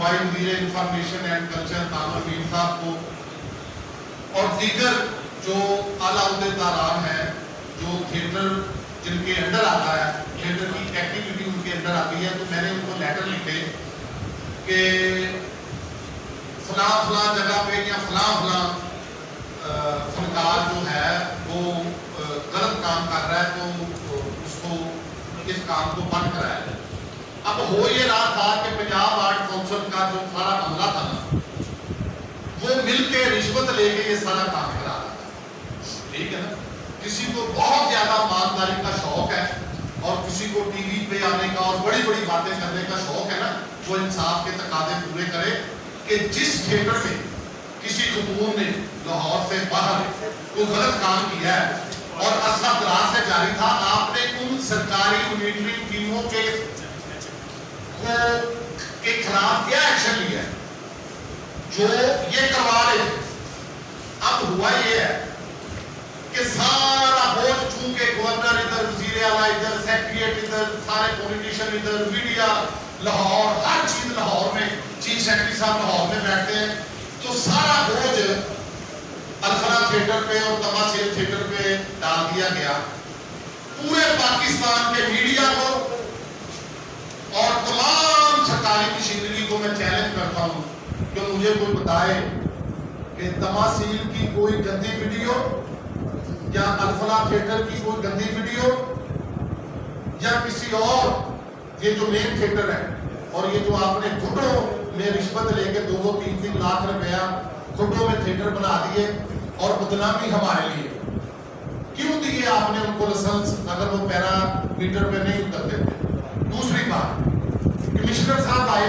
सूबाई वज़ीर information and culture Tomar Mir साहब को और दीगर जो आला अहदेदारान हैं जो थिएटर जिनके अंडर आता है, थिएटर की एक्टिविटी उनके अंडर आती है, तो मैंने उनको लेटर लिखे कि फलां फलां जगह पे या फलां फनकार जो है वो गलत काम कर रहा है, तो उसको इस काम को बंद कराया जाए। अब हो ये रहा था कि पंजाब आर्ट काउंसिल का जो सारा अमला था ना, वो मिलके रिश्वत लेके ये सारा काम करा रहा था, ठीक है ना। किसी को बहुत ज्यादा ईमानदारी का शौक है और किसी को टीवी पे आने का और बड़ी बड़ी बातें करने का शौक है ना, वो इंसाफ के तकाजे पूरे करे कि जिस थिएटर में किसी खतून ने लाहौर से बाहर कोई गलत काम किया है और अरसा दराज से जारी था, आपने उन सरकारी मॉनिटरिंग टीमों के खिलाफ क्या एक्शन लिया है जो ये करवा रहे थे। अब हुआ ये है कि सारा बोझ चूंकि गवर्नर इधर, वजीर आला इधर, सेक्रेटरी इधर, सारे पॉलिटिशियन इधर, मीडिया लाहौर, हर चीज लाहौर में, चीफ सेक्रेटरी साहब लाहौर में बैठते हैं, तो सारा बोझ अलफला थिएटर पे और तमाशेर थिएटर पे डाल दिया गया। पूरे पाकिस्तान के मीडिया को और तमाम सरकारी मशीनरी को मैं चैलेंज करता हूं कि मुझे कोई बताए कि तमाशील की कोई गंदी वीडियो या अलफला थिएटर की कोई गंदी वीडियो या किसी और, ये जो मेन थिएटर है और ये जो आपने घुटों में रिश्वत लेके 2-3 लाख रुपया घुटों में थिएटर बना दिए और बदनामी हमारे लिए क्यों दिए आपने उनको लाइसेंस अगर वो पैरामीटर पे नहीं उतरते थे। दूसरी बात, कमिश्नर साहब आए,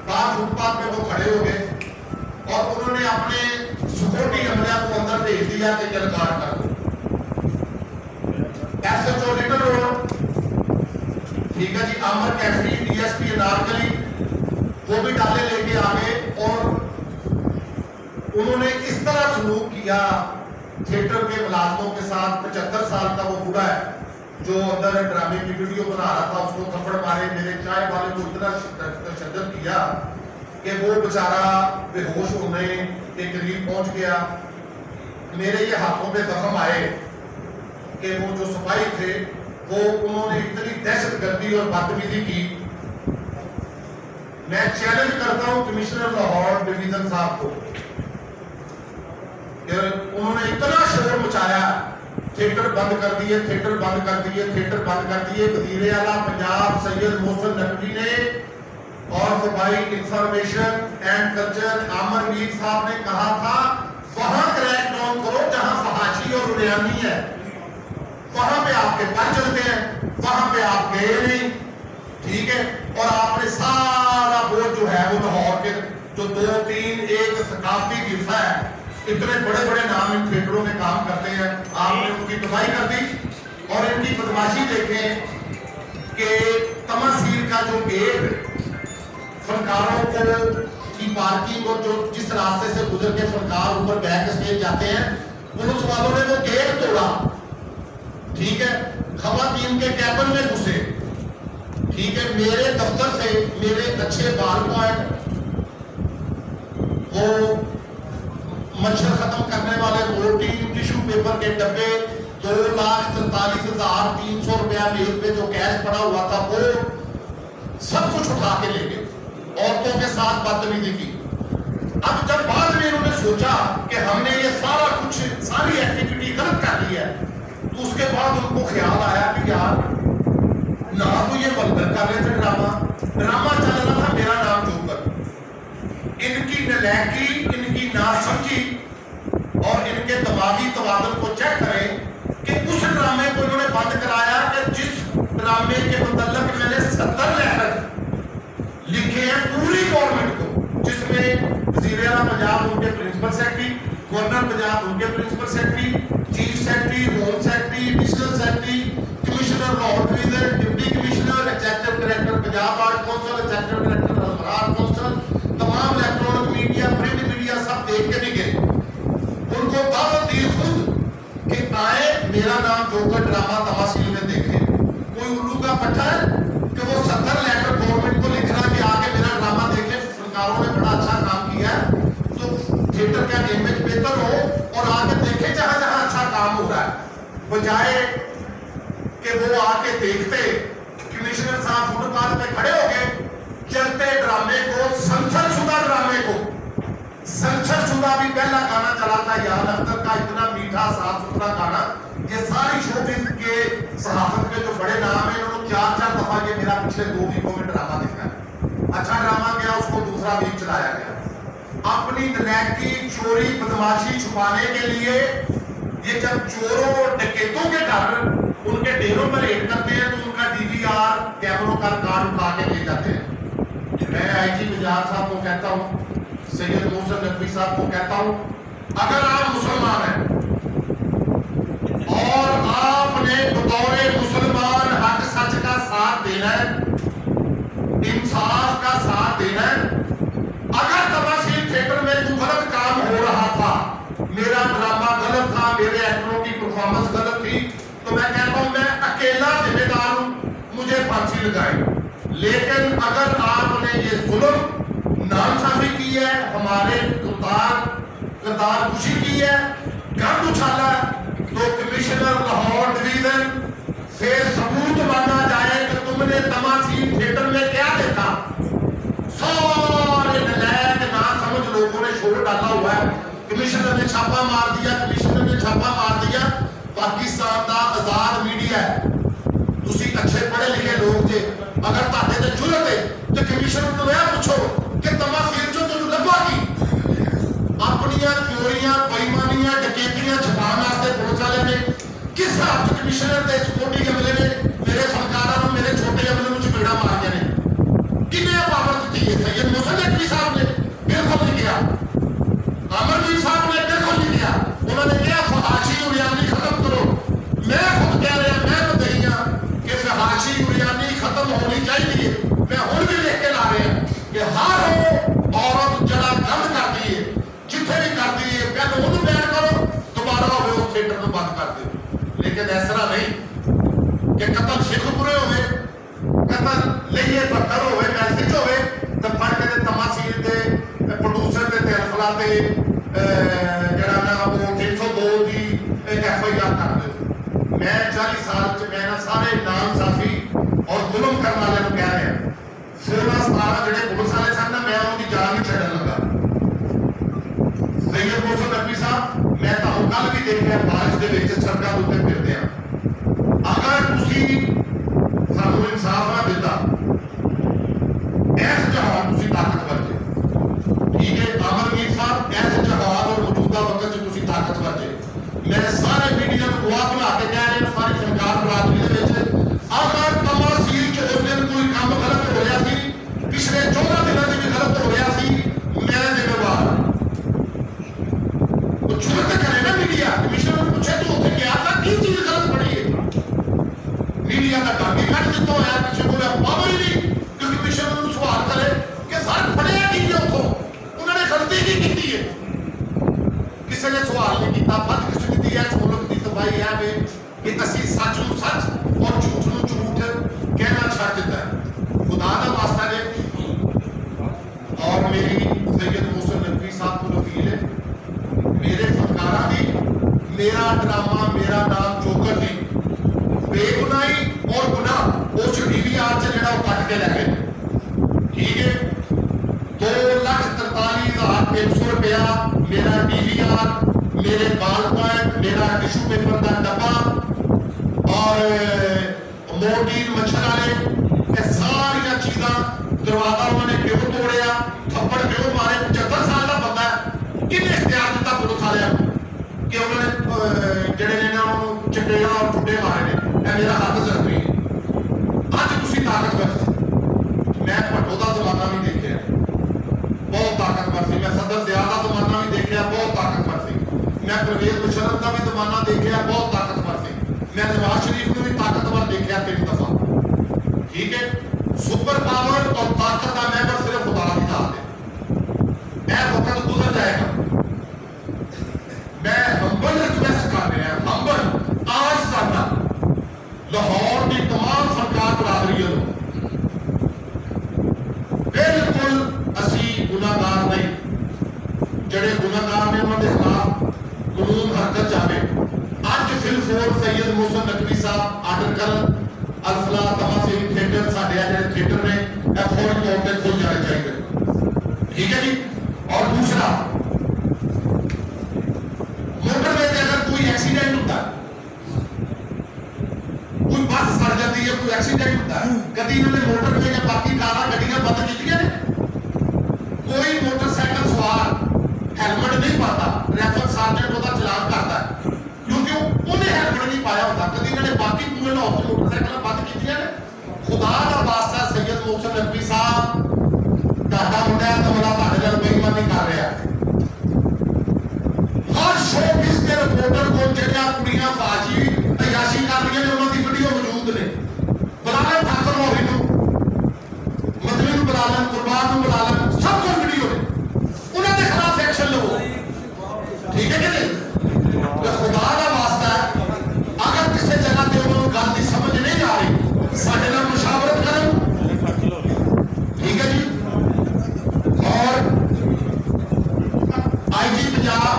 बाहर फुटपाथ पे वो खड़े हो गए और उन्होंने अपने सिक्योरिटी अमला को अंदर भेज दिया कि गिरफ्तार कर दो। एसएचओ लिटिल रोड, ठीक है जी, अमर कैफरी, डीएसपी अनारकली, वो भी डाले लेके आ गए और उन्होंने इस तरह सलूक किया थिएटर के मुलाजमों के साथ। 75 साल का वो बूढ़ा है जो अंदर ड्रामे की वीडियो बना रहा था, उसको थप्पड़ मारे, मेरे चाय वाले को इतना तशद्दुद किया कि वो बेचारा बेहोश होने के करीब पहुंच गया। मेरे ये हाथों पे जख्म आए कि वो जो सिपाही थे वो उन्होंने इतनी दहशतगर्दी और बदतमीजी की। मैं चैलेंज करता हूं कमिश्नर लाहौर डिवीजन साहब को कि उन्होंने इतना शोर मचाया, थिएटर बंद कर दिए, थिएटर बंद कर दिए, थिएटर बंद कर दिए। वज़ीर आला पंजाब सैयद मोहसिन नकवी ने और सूबाई इंफॉर्मेशन एंड कल्चर आमर मीर साहब ने कहा था वहां क्रैक डाउन करो जहां फहाशी और रुयानी है, वहां पे आपके पर चलते हैं, वहां पे आप गए नहीं, ठीक है। और आपने सारा बोझ जो है वो लाहौर के जो 2-3 एक सकाफती गिरफा है, इतने बड़े बड़े नाम इन थिएटरों में काम करते हैं, आपने उनकी तबाही कर दी। और इनकी बदमाशी देखें कि तमाशील का जो गेट फनकारों को की पार्किंग और जो जिस रास्ते से गुजर के फनकार ऊपर बैक स्टेज जाते हैं, पुलिस वालों ने वो गेट तोड़ा, ठीक है। खवातीन के कैबिन में घुसे, ठीक है। मेरे दफ्तर से मेरे अच्छे बाल पॉइंट, वो मच्छर खत्म करने वाले रोटी, टिश्यू पेपर के डब्बे, 2,43,300 रुपया मेज पे जो कैश पड़ा हुआ था वो सब कुछ उठा के ले गए, औरतों के साथ बदतमीजी की। अब जब बाद में इन्होंने सोचा कि हमने ये सारा कुछ सारी एक्टिविटी गलत कर ली है, तो उसके बाद उनको ख्याल आया कि यार ना तो ये वल्गर कर रहे थे, ड्रामा चल रहा था मेरा नाम जोकर। इनकी नलायकी, इनकी नासमझी और इनके दिमागी तवादुल को चेक करें कि उस ड्रामे को इन्होंने बंद कराया कि जिस ड्रामे के मुतल्लिक मैंने 70 लेटर लिखे हैं पूरी गवर्नमेंट को, जिसमें वज़ीर आला पंजाब उनके प्रिंसिपल सेक्रेटरी, गवर्नर पंजाब उनके principal secretary, chief secretary, home secretary, additional secretary, commissioner Lahore division, deputy commissioner, executive director Punjab art council, executive director art council, तमाम इलेक्ट्रॉनिक मीडिया, प्रिंट मीडिया सब देख के नहीं गए। उनको दावत दी खुद कि आए मेरा नाम जोकर ड्रामा तमाशील में देखें। कोई उल्लू का पट्टा है कि वो 70 लेटर गवर्नमेंट सेंसर शुदा भी पहला गाना चला था यार अख्तर का, इतना मीठा साफ सुथरा गाना। ये सारी शोबिज़ के सहाफत के जो बड़े नाम है इन्होंने 4-4 दफा ये मेरा पिछले 2 वीकों में ड्रामा देखा है। अच्छा ड्रामा गया, उसको दूसरा वीक चलाया गया। अपनी नलायकी, चोरी, बदमाशी छुपाने के लिए ये जब चोरों और डकैतों के घर उनके डेरों पर रेड करते हैं तो उनका DVR कैमरों का रिकॉर्ड उठा के ले जाते हैं। मैं IG गुजरात साहब को कहता हूँ, सैयद मोहसिन नकवी साहब को कहता हूँ, अगर आप मुसलमान हैं और आपने बतौर मुसलमान हक सच का साथ देना है, इंसाफ का साथ देना है, अगर तमाशील थिएटर में कोई गलत काम हो रहा था, मेरा ड्रामा गलत था, मेरे एक्टरों की परफॉर्मेंस गलत थी, तो मैं कहता हूं मैं अकेला जिम्मेदार हूं, मुझे फांसी लगाएं। लेकिन अगर आपने ये जुल्म नाइंसाफी की है, हमारे किरदार खुशी की है, गंद उछाला, तो कमिश्नर लाहौर डिवीजन से सबूत मांगा जाए कि तुमने तमाशील थिएटर में क्या देखा। सारे नलायक ना समझ लोगों ने शोर डाला हुआ है, कमिश्नर ने छापा मार दिया, कमिश्नर ने छापा मार दिया। पाकिस्तान का आजाद मीडिया है, तुसी अच्छे पढ़े लिखे लोग जे, अगर ताते ते जुरत है तो कमिश्नर को यह पूछो कि तमाशील जो तुम लब्भा की अपनियां चोरियां, बेईमानियां, डकैतियां छुपाने वास्ते पुलिस वाले ने किस हिसाब से कमिश्नर ते सिक्योरिटी अमले ने मेरे फनकारां नूं, मेरे छोटे अमले नूं चपेड़ा मारियां ने, किन्ने पावर दी है। सैयद मोहसिन नकवी साहब ने बिल्कुल नहीं किया, अमरवीर साहब ने बिल्कुल नहीं किया, उन्होंने कहा फहाशी उरियानी खत्म करो। मैं खुद कह रहा, मैं बधाइयां कि फहाशी उरियानी खत्म होनी चाहिए। मैं हुण भी लिख के ला रहा कि हर वो औरत जड़ा गंद करती है, जिथे भी करती है, पहले उन्होंने बैन करो, दोबारा हो उस थिएटर को बंद कर दो। लेकिन इस तरह नहीं कि कतल शेखपुरे होवे, कतल लइए पत्थर होवे, मैसेज होवे तो फड़ के तमाशील दे प्रोड्यूसर दे अफला ते जड़ा ना वो 302 की FIR कर दो। मैं 40 साल च मैं ना सारे नाइंसाफी और जुल्म करने वाले को कह रहा, 16-17 ਜਿਹੜੇ ਪੁਲਿਸ ਵਾਲੇ ਸਨ ਨਾ, मैं उनकी जान नहीं छड्डण लगा। सैयद मोहसिन नकवी साहब, मैं ਤੁਹਾਨੂੰ ਕੱਲ ਵੀ ਦੇਖਿਆ ਬਾਰਿਸ਼ ਦੇ ਵਿੱਚ ਸੜਕਾਂ ਦੇ ਉੱਤੇ ਫਿਰਦੇ ਆ। अगर ਤੁਸੀਂ ਸਾਨੂੰ ਇਨਸਾਫ ਨਾ ਦਿੱਤਾ, ਇਸ ਜਹਾਨ ਤੁਸੀਂ ਤਾਕਤਵਰ ਜੇ, ठीक है अमरवीर साहब, ऐसे जहाद और मौजूदा वक्त से तुसी ताकतवर जे। मैं सारे मीडिया को गवाह बना के कह रहा, सारी सरकार बरादरी दे विच अगर तमाशील च उस दिन कोई काम गलत हो रहा सी, पिछले 14 दिनों में भी गलत हो रहा सी, मैं जिम्मेवार। तो जुर्त करे ना मीडिया, कमिश्नर ने पूछे तू उत्थे गया था, की चीज गलत पड़ी है, मीडिया का डांगी कट दिता होया, किसी को पावर ही नहीं कि कमिश्नर नूं सवाल करे कि सर पढ़िया की है, उथों गलती की की है, किसी ने सवाल नहीं किया, बदकिस्मती है इस मुल्क की तबाही है कि असी सच नूं सच और झूठ नूं झूठ कहना छड़ दिता है। खुदा का वास्ता ने और मेरी सैयद मोहसिन नकवी साहब को अपील है, मेरे फनकारा दी, मेरा ड्रामा, मेरा नाम जोकर दी बेगुनाही और गुनाह उस DVR च जिहड़ा कट के लै गए, ठीक है। 2,43,300 रुपया मेरा DVR, मेरे बाल पॉइंट, मेरा टिशू पेपर का डब्बा और मोर्टीन मच्छर वाले, ये सारिया चीज़ा दरवाजा उन्होंने क्यों तोड़िया, थप्पड़ क्यों मारे। 75 साल का बंदा है, किन्ने इख्तियार दिता पुलिस वाले कि उन्होंने जड़े ने ना चपेड़ा और ठुड्डे मारे ने, मेरा हक जरूरी है। अज तुसी ताकतवर, मैं भट्टो का जमाना भी देखा, बहुत ताकतवर सी, मैं सदर ज़िया का जमाना भी देखा, बहुत ताकतवर सी, मैं परवेज मुशर्रफ का भी जमाना देखा, बहुत ताकतवर सी, मैं नवाज शरीफ को भी ताकतवर देखा 3 दफा, ठीक है। सुपर पावर और ताकत का मैटर सिर्फ खुदा की जात है, यह वक्त गुजर जाएगा। मैं हम्बल रिक्वेस्ट कर रहा, हम्बल आज साडा लाहौर की तमाम सरकार बरादरी बिल्कुल असी गुनाहगार नहीं, जड़े गुनाहगार ने उन्होंने खिलाफ कानून हरकत जाए। अज फिलफोर सैयद मोहसिन नकवी साहब आर्डर कर अल्फला तमाशील थिएटर साढ़े जो थिएटर ने फौरी तौर पर खुल जाने चाहिए, ठीक है जी। और दूसरा कभी इन्होंने मोटर पे या बाकी कारां गड्डियां बंद कीतियां ने? कोई मोटरसाइकिल सवार हेलमेट नहीं पाता, ट्रैफिक सार्जेंट ਉਹਦਾ ਚਲਾਨ ਕਰਦਾ ਹੈ क्योंकि ਉਹਨੇ हेलमेट नहीं पाया होता। कभी इन्होंने बाकी पूरे लाहौर की मोटरसाइकिल बंद कीतियां ने? खुदा का वास्ता सैयद मोहसिन नकवी साहब ਤੁਹਾਡਾ ਮੁੰਡਾ ਹੈ ਤਾਂ ਮੇਰਾ ਤੁਹਾਡੇ ਨਾਲ ਬੇਈਮਾਨੀ ਕਰ ਰਿਹਾ। हर शोबिस के रिपोर्टर को ਜਿਹੜੀਆਂ ਕੁੜੀਆਂ ਬਾਜੀ ਅਯਾਸ਼ੀ ਕਰ ਰਹੀਆਂ ਨੇ ਉਹਨਾਂ ਦੀ ਵੀਡੀਓ ਮੌਜੂਦ ਨੇ। ਬੁਲਾ ਲੈਣ ਠਾਕੁਰ ਮੋਹਰੀ ਨੂੰ, ਮਦਨੀ ਨੂੰ ਬੁਲਾ ਲੈਣ, ਕੁਰਬਾਨ ਨੂੰ ਬੁਲਾ ਲੈਣ, ਸਭ ਕੋਲ ਵੀਡੀਓ ਨੇ। ਉਹਨਾਂ ਦੇ ਖਿਲਾਫ ਐਕਸ਼ਨ ਲਵੋ, ਠੀਕ ਹੈ ਕਿ ਨਹੀਂ? ਤੇ ਖੁਦਾ ਦਾ ਵਾਸਤਾ ਹੈ, ਅਗਰ ਕਿਸੇ ਜਗ੍ਹਾ ਤੇ ਉਹਨਾਂ ਨੂੰ ਗੱਲ ਦੀ ਸਮਝ ਨਹੀਂ ਆ ਰਹੀ, ਸਾਡੇ ਨਾਲ ਮੁਸ਼ਾਵਰਤ ਕਰਨ, ਠੀਕ ਹੈ ਜੀ। और IG पंजाब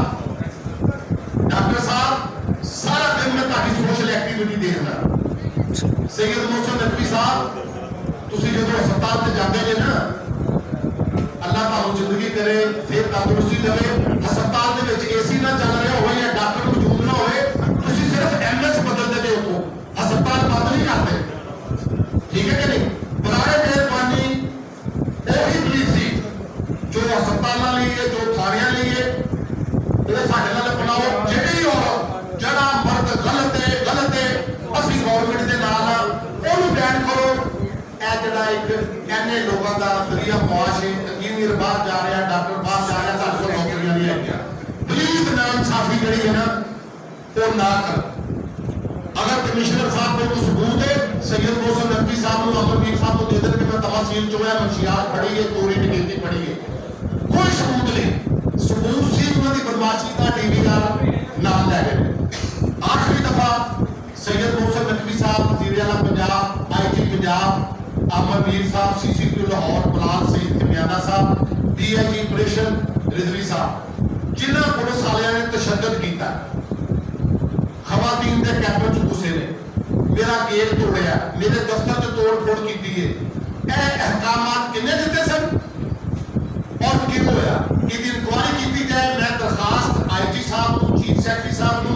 डॉक्टर साहब सारा दिन मैं ताकि सोशल एक्टिविटी देखना। सैयद मोहसिन नकवी साहब तुसी जो अस्पताल से जाते हैं ना, अल्लाह ताला जिंदगी करे, फिर तंदुरुस्ती देवे। अस्पताल दे विच AC ना चल रहा हो या डॉक्टर मौजूद ना होए, तुसी सिर्फ MS बदल देते हो, अस्पताल बंद नहीं करते, ठीक है कि नहीं? बराए मेहरबानी ਉਹੀ ਪੁਲਿਸ ਸੀ ਜੋ ਹਸਪਤਾਲਾਂ ਲਈ ਹੈ, ਜੋ ਥਾਣਿਆਂ ਲਈ ਹੈ, ਉਹ ਸਾਡੇ ਨਾਲ ਬਣਾਓ। ਜਿਹੜੀ ਔਰਤ ਜਿਹੜਾ ਮਰਦ ਗਲਤ ਹੈ ਅਸੀਂ ਗਵਰਨਮੈਂਟ ਦੇ ਨਾਲ ਆ, ਉਹਨੂੰ ਬੈਨ ਕਰੋ। ਇਹ ਜਿਹੜਾ ਇੱਕ ਇੰਨੇ ਲੋਕਾਂ ਦਾ ਦਰਿਆ ਮੁਆਸ਼ ਹੈ, ਇੰਜੀਨੀਅਰ ਬਾਹਰ ਜਾ ਰਿਹਾ, ਡਾਕਟਰ ਬਾਹਰ ਜਾ ਰਿਹਾ, ਸਾਡੇ ਕੋਲ ਨੌਕਰੀਆਂ ਨਹੀਂ ਹੈਗੀਆਂ। ਪਲੀਜ਼ ਨਾ ਇਨਸਾਫੀ ਜਿਹੜੀ ਹੈ ਨਾ ਉਹ ਨਾ ਕਰੋ। अगर कमिश्नर साहब को सबूत है, सैयद मोहसिन नकवी साहब को, अमरवीर साहब को दे दें कि मैं तमासील जो है मंशियात पढ़ी है, तोरी निगेती पढ़ी है, कोई सबूत नहीं। सबूत सी उन्होंने बदमाशी का DVR नाम ले गए। आखिरी दफा सैयद मोहसिन नकवी साहब, वज़ीर आला पंजाब, IG पंजाब, अमरवीर साहब, CCP लाहौर बलाल सईद कमियाना साहब, DIG ऑपरेशन रिजवी साहब, जिन्होंने पुलिस वालियां ने तशद्दुद किया, खवातीन के कैंपों च घुसे ने, मेरा गेट तोड़िया, मेरे दफ्तर च तोड़ फोड़ की है। यह अहकामात किन्ने दिते सन और क्यों होया? इसकी इंक्वायरी की जाए। मैं दरखास्त IG साहब को, चीफ सैकटरी साहब को,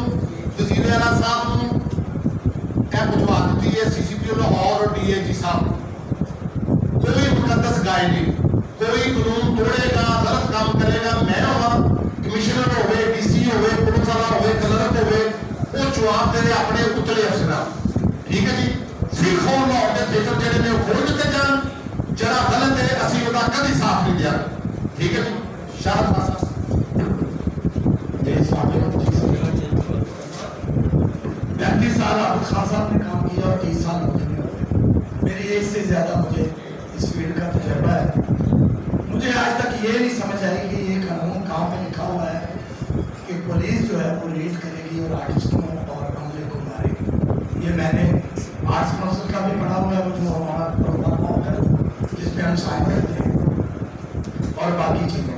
वज़ीर आला साहब को भिजवा दी है, CCP लाहौर और DIG साहब। कोई मुकद्दस गाय नहीं, कोई कानून तोड़ेगा, गलत काम करेगा, मैं होगा, कमिश्नर होवे, DC होवे, पुलिस वाला होवे, क्लर्क होवे, वो जवाब दे अपने उतले अफसर, ठीक है जी। सिर्फ और लाहौर के थिएटर जेडे ने खोल दिते जान, जरा गलत है असी उसका कभी साथ नहीं दिया, ठीक है जी। शाह पैंतीस साल आबिद खान साहब ने काम किया और 30 साल मुझे, मेरी एज से ज़्यादा मुझे इस फील्ड का तजर्बा है। मुझे आज तक ये नहीं समझ आई कि ये कानून कहाँ पे लिखा हुआ है कि पुलिस जो है वो रेड करेगी और आर्टिस्टों और अमले को मारेगी। ये मैंने आर्ट्स काउंसिल का भी पढ़ा हुआ है, वो जो हमारा प्रोग्राम होता है जिसमें हम शामिल रहते हैं, और बाकी चीज़ें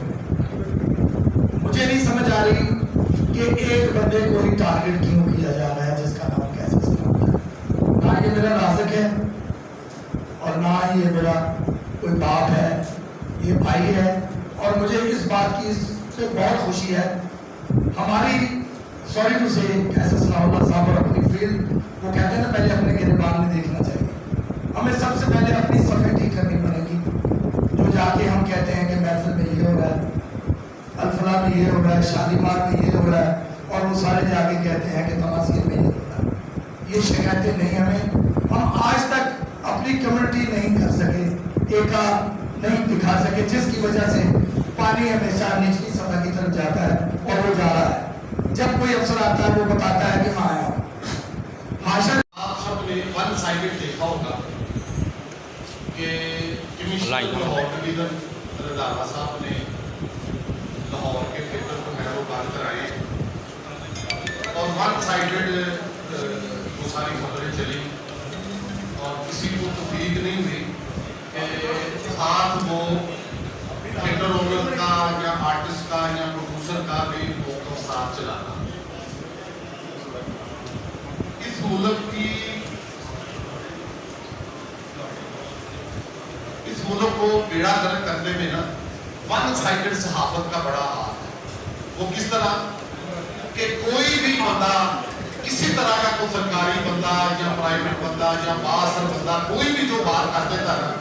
मुझे नहीं समझ आ रही कि एक बंदे को ही टारगेट क्यों किया जा रहा है जिसका नाम कैसे सुना है। ना ये मेरा नाज़िक है और ना ही ये मेरा कोई बाप है, ये भाई है। और मुझे इस बात की इससे बहुत खुशी है। हमारी सॉरी टू से SS नाउल्लाह साहब और अपनी फील्ड, वो कहते हैं ना पहले अपने गिरबान में देखना चाहिए। हमें सबसे पहले अपनी सफ़ेद ठीक करनी पड़ेगी। जो जाके हम कहते हैं कि महफिल में ये हो रहा है, अल्फला में ये हो रहा है, शालीमार में ये हो रहा है, और वो सारे जाके कहते हैं कि तमासीर में ये हो रहा है। ये शिकायतें नहीं, हम आज तक अपनी कम्युनिटी नहीं कर सके, एका नहीं दिखा सके, जिसकी वजह से पानी हमेशा निचली सतह की तरफ जाता है और वो जा रहा है। जब कोई अफसर आता है वो बताता है कि हाँ आया। भाषण आप सबने वन साइडेड देखा होगा कि कमिश्नर लाहौर डिवीजन रंधावा साहब ने लाहौर के थिएटर को महबूबान कराए और वन साइडेड वो सारी खबरें चली और किसी को तफरीक नहीं हुई कि साथ वो थिएटर ओनर का या आर्टिस्ट का या प्रोड्यूसर का भी मौका साथ चलाना। इस मुल्क को बेड़ा गर्क करने में ना वन साइडेड सहाफत का बड़ा हाथ है। वो किस तरह कि कोई भी बंदा किसी तरह का कोई सरकारी बंदा या प्राइवेट बंदा या बासर बंदा कोई भी जो बात कर देता है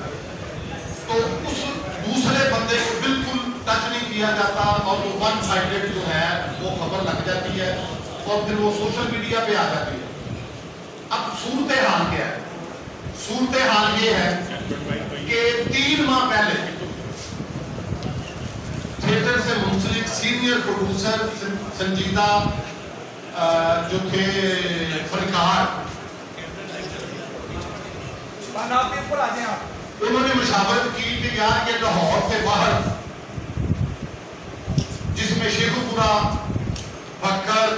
तो उस दूसरे बंदे को बिल्कुल टच नहीं किया जाता और वो वन साइडेड जो है वो खबर लग जाती है और फिर वो सोशल मीडिया पे आ जाती है। अब सूरत हाल क्या है? सूरत हाल ये है कि 3 माह पहले थिएटर से मुंसलिक सीनियर प्रोड्यूसर संजीदा जो थे फनकार, उन्होंने मुशावरत की कि यार ये लाहौर से बाहर जिसमें शेखुपुरा, बक्कर,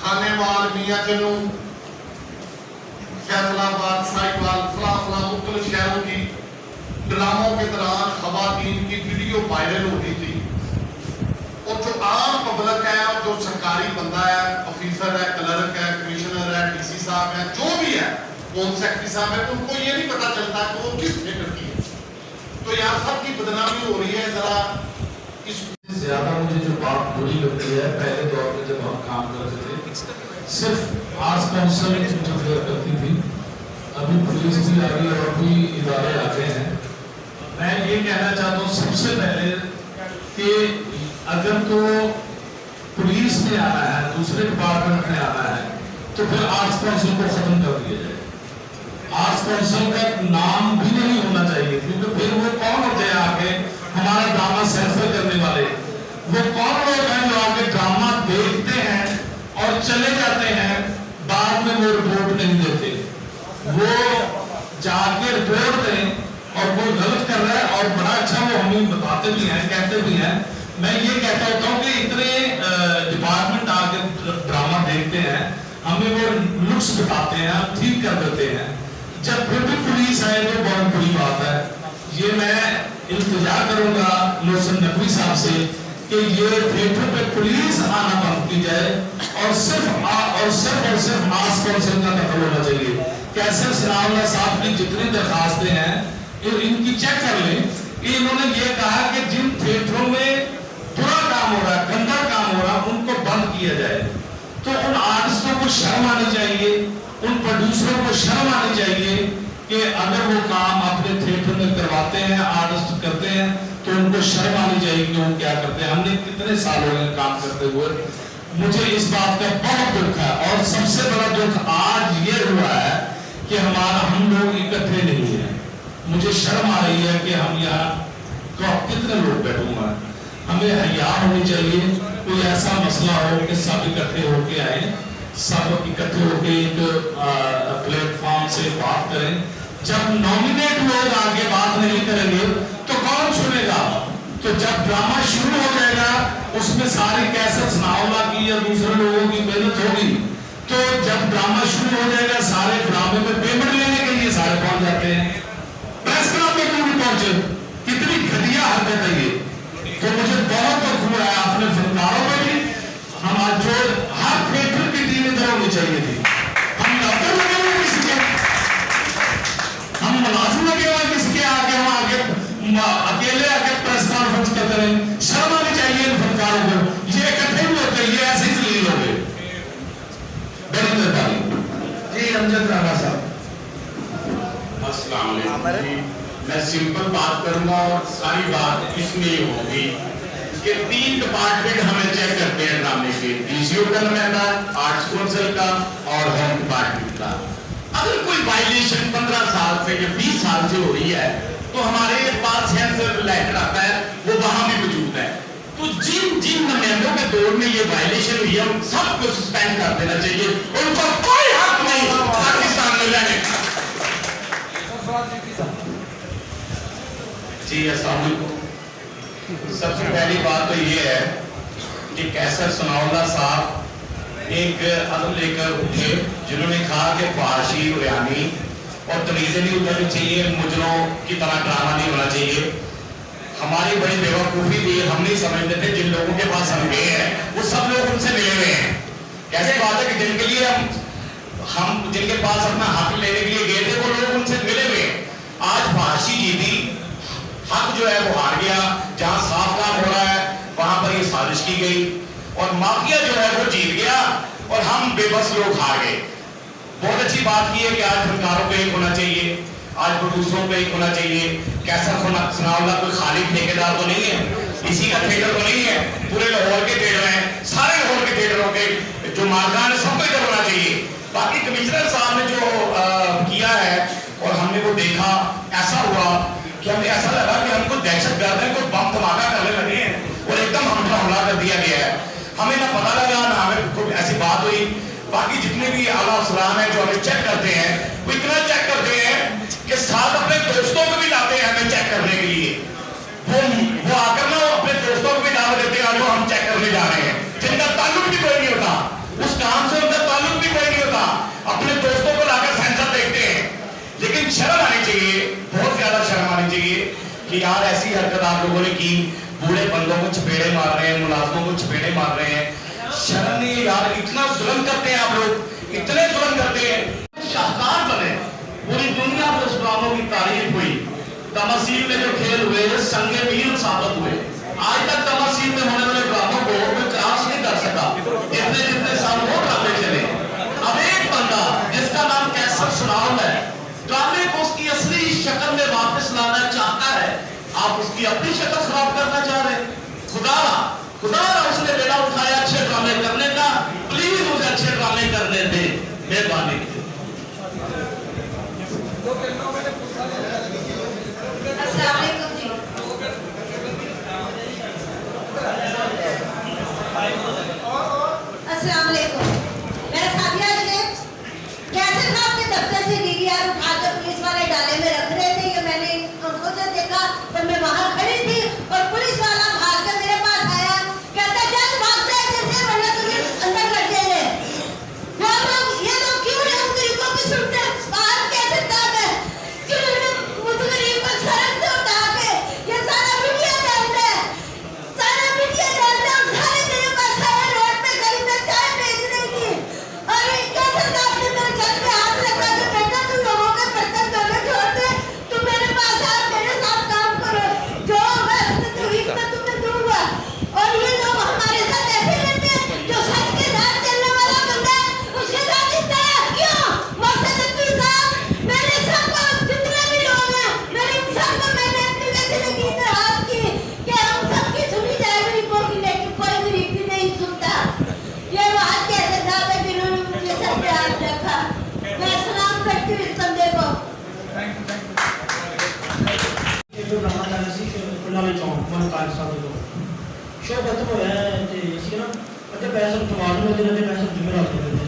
खानेवाल, मियां चन्नू, फैसलाबाद, साहिवाल, फला मुख्तलिफ शहरों की ड्रामों के दौरान खवातीन की वीडियो वायरल होती थी और जो आम पब्लिक है और जो सरकारी बंदा है, ऑफिसर है, क्लर्क है, कमिश्नर है, डीसी साहब है, जो भी है, होम सेक्रेटरी साहब है, उनको ये नहीं पता चलता कि वो किस थिएटर की है। तो यार सबकी बदनामी हो रही है। जरा इस ज्यादा मुझे जो बात बुरी लगती है, पहले दौर में जब हम काम करते थे सिर्फ आर्ट्स काउंसिल इंटरफेयर करती थी, अभी पुलिस भी आ गई और भी इदारे आ गए हैं। मैं ये कहना चाहता हूँ सबसे पहले कि अगर तो पुलिस ने आना है, दूसरे डिपार्टमेंट ने आना है, तो फिर आर्ट्स काउंसिल को खत्म कर दिया जाए। आर्ट्स काउंसिल का नाम भी नहीं होना चाहिए, क्योंकि फिर वो कौन होते हैं आके हमारा ड्रामा सेंसर करने वाले? वो कौन लोग हैं जो आके ड्रामा देखते हैं और चले जाते हैं, बाद में वो रिपोर्ट नहीं देते? वो जाके रिपोर्ट दें और कोई गलत कर रहा है और बड़ा अच्छा वो हमें बताते भी हैं, कहते भी हैं। मैं ये कहता होता हूँ कि इतने डिपार्टमेंट आके ड्रामा देखते हैं, हमें वो लुक्स बताते हैं, हम ठीक कर देते हैं, जब फिर भी पुलिस आए तो बहुत बुरी बात है। ये मैं इल्तिजा करूंगा मोहसिन नकवी साहब से कि ये थिएटर पे पुलिस आना बंद की जाए और सिर्फ आर्ट्स काउंसिल का दखल होना चाहिए। कैसर सनाउल्लाह साहब की जितनी दरखास्तें हैं इनकी चेक कर लें कि इन्होंने ये कहा कि जिन थिएटरों में बुरा काम हो रहा है, गंदा काम हो रहा है, उनको बंद किया जाए। तो उन आर्टिस्टों को शर्म आनी चाहिए, उन प्रोड्यूसरों को शर्म आनी चाहिए कि अगर वो काम अपने थिएटर में करवाते हैं, आर्टिस्ट करते हैं, तो उनको शर्म आनी चाहिए कि वो क्या करते हैं। हमने कितने साल हो गए काम करते हुए, मुझे इस बात का बहुत दुख है। और सबसे बड़ा दुख आज ये हुआ है कि हम लोग इकट्ठे नहीं हैं। मुझे शर्म आ रही है कि हम यहाँ तो कितने लोग बैठे हुए हैं। हमें हया होनी चाहिए, कोई ऐसा मसला हो कि सब इकट्ठे होके आए, सब इकट्ठे होके एक प्लेटफॉर्म से बात करें। जब नॉमिनेट लोग आगे बात नहीं करेंगे तो कौन सुनेगा? तो जब ड्रामा शुरू हो जाएगा उसमें सारी कैसेट सनाउल्लाह की या दूसरे लोगों की मेहनत होगी, तो जब ड्रामा शुरू हो जाएगा सारे ड्रामे में पेमेंट लेने के लिए सारे पहुंच जाते हैं। प्रेस क्लब में क्यों नहीं पहुंचे? कितनी घटिया हरकत है ये। तो मुझे बहुत दुख हुआ है अपने फनकारों में भी। हमारा जो हर थिएटर की टीम इधर होनी चाहिए थी। हम डॉक्टर लगे हुए किसी के, हम मुलाजिम लगे हुए किसी के, आगे हम आगे अकेले आके प्रेस कॉन्फ्रेंस करते रहे। शर्म आनी चाहिए इन फनकारों को। ये इकट्ठे भी होते, ये ऐसे ही जलील हो गए। बड़ी मेहरबानी जी। अमजद राणा साहब। अस्सलाम वालेकुम। मैं सिंपल बात करूंगा और सारी बात इसमें ही होगी कि 3 डिपार्टमेंट हमें चेक करते हैं ड्रामे के, डीसीओ का नुमाइंदा, आर्ट्स काउंसिल का और होम डिपार्टमेंट का। अगर कोई वायलेशन 15 साल से या 20 साल से हो रही है तो हमारे पास सेंसर लेटर आता है, वो वहां भी मौजूद है। तो जिन नुमाइंदों के दौर में ये वायलेशन हुई है उन सबको सस्पेंड कर देना चाहिए, उनको कोई हक नहीं पाकिस्तान में रहने का। जी अस्सलाम वालेकुम। सबसे पहली बात तो ये है कि कैसर सनाउल्लाह साहब एक अदम लेकर उठे जिन्होंने कहा कि फारसी बयानी और तमीज़ें नहीं उतरनी चाहिए, मुजरों की तरह ड्रामा नहीं होना चाहिए। हमारी बड़ी बेवकूफ़ी थी, हम नहीं समझते थे जिन लोगों के पास हम गए हैं वो सब लोग उनसे मिले हुए हैं। कैसे बात है कि जिनके लिए हम जिनके पास अपना हक लेने के लिए गए थे वो लोग उनसे मिले हुए। आज फारसी जीती, हक जो है वो हार गया। जहां साफ काम हो रहा है वहां पर ये साजिश की गई और माफिया जो है वो जीत गया। और हम बेबस लोग हार गए। बहुत अच्छी बात की है कि आज फनकारों पे एक होना चाहिए, आज प्रोड्यूसरों पे एक होना चाहिए। कैसर सनाउल्लाह कोई खाली ठेकेदार तो नहीं है, इसी का थिएटर तो नहीं है, पूरे लाहौर के थिएटर हैं, सारे लाहौर के थिएटरों के जो मालकान है सबको इधर होना चाहिए। बाकी कमिश्नर साहब ने जो किया है और हमने वो देखा, ऐसा हुआ कि हमें ऐसा लगा कि हमको दहशतगर्द है, कोई बम धमाका करने लगे हैं और एकदम हम पर हमला कर दिया गया है। हमें ना पता लगा ना हमें कोई ऐसी बात हुई। बाकी जितने भी आला अफसरान हैं जो हमें चेक करते हैं, वो इतना चेक करते हैं कि साथ अपने दोस्तों को भी लाते हैं हमें चेक करने के लिए। वो आकर ना अपने दोस्तों को भी दावत देते हैं जो हम चेक करने जा रहे हैं, जिनका ताल्लुक भी कोई नहीं होता, उस काम से उनका ताल्लुक भी कोई नहीं होता, अपने दोस्तों को लाकर सेंसर देखते हैं। लेकिन शर्म आनी चाहिए, बहुत ज्यादा शर्म आनी चाहिए कि यार ऐसी हरकत आप लोगों ने की, बूढ़े बंदों को चपेड़े मार रहे हैं, मुलाजमों को चपेड़े मार रहे हैं। शर्म नहीं है यार, इतना जुल्म करते हैं आप लोग, इतने जुल्म करते हैं। शाहकार बने, पूरी दुनिया में उस ड्रामों की तारीफ हुई। तमसील में जो खेल हुए संगे मील साबित हुए। आज तक तमसील में होने वाले ड्रामों को कोई क्रॉस नहीं कर सका, जितने जितने साल वो ड्रामे चले। अब एक बंदा जिसका नाम कैसर सनाउल्लाह है, ड्रामे को उसकी असली शक्ल में वापस लाना चाहता है, आप उसकी अपनी शक्ल खराब करना चाह रहे हैं। खुदा उसने बेड़ा उठाया अच्छे ड्रामे करने का, प्लीज मुझे अच्छे ड्रामे करने दे, मेहरबानी। अस्सलाम वालेकुम। मेरा साथिया कैसे साहब के दफ्तर से DDR उठाकर पुलिस वाले डाले में रख रहे थे, ये मैंने उनको जब देखा तो मैं वहां खड़ी थी और पुलिस वाला भागकर मेरे पास आया, कहता जल्द भागते हैं जैसे वरना तुम्हें अंदर कर देंगे। ये लोग क्यों नहीं हम गरीबों की सुनते? बाहर कैसे काम है, क्यों मुझ गरीब को सड़क से उठा के ये सारा मीडिया डालते हैं, सारे मेरे पास आए रोड पे गरीब में चाय बेच रही थी और कैसे साहब ने मेरे घर पे हाथ लगा के बेटा तुम लोगों के बर्तन धोने छोड़ दे, तुम मेरे पास आओ, मेरे साथ काम करो, जो मैं तुम्हें दूंगा। और ये लोग हमारे साथ ऐसे करते हैं, जो सच के साथ चलने वाला बंदा है उसके साथ इस तरह क्यों? मकसद तकबीर साहब, मैंने सबको जितने भी लोग हैं मैंने सबको मैंने एप्लीकेशन की दरखास्त की कि हम सबकी सुनी जाए गरीबों की, लेकिन कोई गरीब की नहीं सुनता। ये बात कैसे साहब है जिन्होंने मुझे सब पे हाथ रखा, मैं सलाम करती हूँ इस बंदे को। जो ड्रामा ਚੱਲ ਸੀ ਉਹਨਾਂ ਵਿੱਚ ਮਨ ਕਾਲ ਸਾਹਿਬ ਦੇ ਸ਼ੋਅ ਖਤਮ ਹੋਇਆ ਤੇ ਅਸੀਂ ਨਾ ਅੱਧੇ ਪੈਸੇ ਕਮਾਉਣ ਨੂੰ ਦਿਨ ਦੇ ਪੈਸੇ ਜ਼ਿੰਮੇਵਾਰ ਹੋ ਗਏ।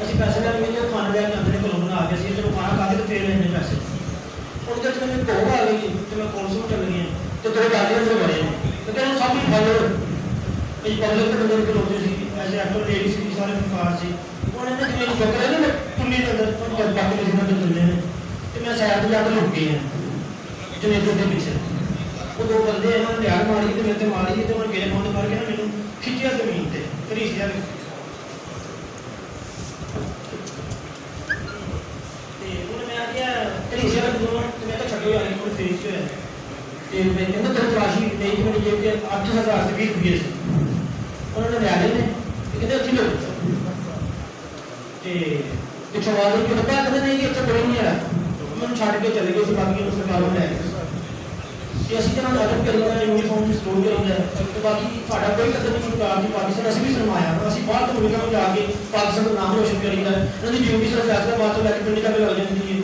ਅਸੀਂ ਪੈਸੇ ਲੈਣ ਗਏ ਤੇ ਖਾਣ ਲੈ ਕੇ ਅੰਦਰ ਕੋਲੋਂ ਆ ਗਏ ਸੀ, ਚਲੋ ਖਾਣਾ ਖਾ ਕੇ ਤੇ ਫੇਰ ਲੈਣੇ ਪੈਸੇ। ਹੁਣ ਜਦ ਮੈਨੂੰ ਭੋਗ ਆ ਗਈ ਤੇ ਮੈਂ ਕੌਂਸਲ ਚੱਲ ਗਈ ਤੇ ਦੋ ਗਾਲੀਆਂ ਅੰਦਰ ਬੜੇ ਤੇ ਕਹਿੰਦੇ ਸਭ ਹੀ ਫਾਲੋ ਇਹ ਪਬਲਿਕ ਦੇ ਅੰਦਰ ਲੋਕ ਸੀ, ਐਸੇ ਐਕਟਰ ਲੇਡੀ ਸੀ, ਸਾਰੇ ਫਕਾਰ ਸੀ। ਉਹਨਾਂ ਨੇ ਜਿਵੇਂ ਬੱਕਰੇ ਨੇ ਕੁੰਡੀ ਦੇ ਅੰਦਰ ਪੰਜ ਬੱਕਰੇ ਦੇ ਅੰਦਰ ਚੱਲੇ ਨੇ ਤੇ ਮੈਂ ਸਾਈਡ ਤੇ ਜਾ ਕੇ ਲੁਕ ਗਈ ਹਾਂ ਜਨੇਟਰ ਦੇ ਪਿੱਛੇ। ਉਹ ਦੋ ਬੰਦੇ ਇਹਨਾਂ ਨੇ ਯਾਰ ਮਾਰੀ ਤੇ ਮੇਰੇ ਤੇ ਮਾਰੀ ਤੇ ਮੈਂ ਗੇਰ ਬੰਦ ਕਰਕੇ ਨਾ ਮੈਨੂੰ ਖਿੱਚਿਆ ਜ਼ਮੀਨ ਤੇ ਘਰੀਸਿਆ ਤੇ ਉਹਨੇ ਮੈਂ ਆ ਗਿਆ ਘਰੀਸਿਆ ਜਦੋਂ ਤੇ ਮੈਂ ਤਾਂ ਛੱਡੋ ਆ ਗਈ ਕੋਲ ਫੇਸ ਤੇ ਹੋਇਆ ਤੇ ਮੈਂ ਕਹਿੰਦਾ ਤੇ ਰਾਸ਼ੀ ਨਹੀਂ ਤੇ ਮੇਰੀ ਜੇਬ ਤੇ 8000 ਤੇ 20 ਰੁਪਏ ਸੀ। ਉਹਨਾਂ ਨੇ ਲਿਆ ਲਏ ਨੇ ਤੇ ਕਹਿੰਦੇ ਉੱਥੇ ਲੋ ਤੇ ਪਿੱਛੋਂ ਆ ਕੇ ਕਹਿੰਦਾ ਕਹਿੰਦੇ ਨਹੀਂ ਕਿ ਇੱਥੇ ਕੋਈ ਨਹੀਂ ਆ, ਮੈਨੂੰ ਛੱਡ ਕੇ ਚਲੇ ਗਏ ਸੀ, ਬਾਕੀ ਨੂੰ ਸਰਕਾਰ ਨੂੰ ਲੈ ਗਏ ਤੇ ਅਸੀਂ ਤਾਂ ਅਦਬ ਕਰੀਦਾ, ਯੂਨੀਫਾਰਮ ਦੀ ਸਟੋਰ ਕਰੀਦਾ ਤੇ ਬਾਕੀ ਸਾਡਾ ਕੋਈ ਕਦਰ ਨਹੀਂ ਸਰਕਾਰ ਦੀ। ਪਾਕਿਸਤਾਨ ਅਸੀਂ ਵੀ ਸਰਮਾਇਆ, ਅਸੀਂ ਬਾਹਰ ਤੋਂ ਮੁਲਕਾਂ ਨੂੰ ਜਾ ਕੇ ਪਾਕਿਸਤਾਨ ਦਾ ਨਾਮ ਰੋਸ਼ਨ ਕਰੀਦਾ। ਇਹਨਾਂ ਦੀ ਡਿਊਟੀ ਸਿਰਫ ਫੈਸਲਾਬਾਦ ਤੋਂ ਲੈ ਕੇ ਪਿੰਡ ਤੱਕ ਲੱਗ ਜਾਂਦੀ ਹੈ।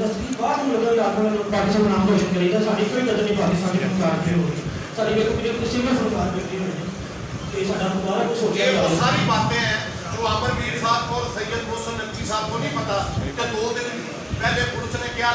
ਅਸੀਂ ਬਾਹਰ ਤੋਂ ਮੁਲਕਾਂ ਨੂੰ ਜਾ ਕੇ ਪਾਕਿਸਤਾਨ ਦਾ ਨਾਮ ਰੋਸ਼ਨ ਕਰੀਦਾ, ਸਾਡੀ ਕੋਈ ਕਦਰ ਨਹੀਂ ਪਾਕਿਸਤਾਨ ਦੀ ਸਰਕਾਰ ਤੇ ਹੋ ਰਹੀ। ਸਾਡੀ ਕੋਈ ਸਿੰਗਲ ਸਰਕਾਰ ਬੈਠੀ ਹੋਈ ਤੇ ਸਾਡਾ ਦੁਬਾਰਾ ਕੁਝ ਸੋਚਿਆ ये वो सारी बातें हैं जो अमरवीर साहब को और सैयद मोहसिन नकवी साहब को नहीं पता कि 2 दिन पहले पुलिस ने क्या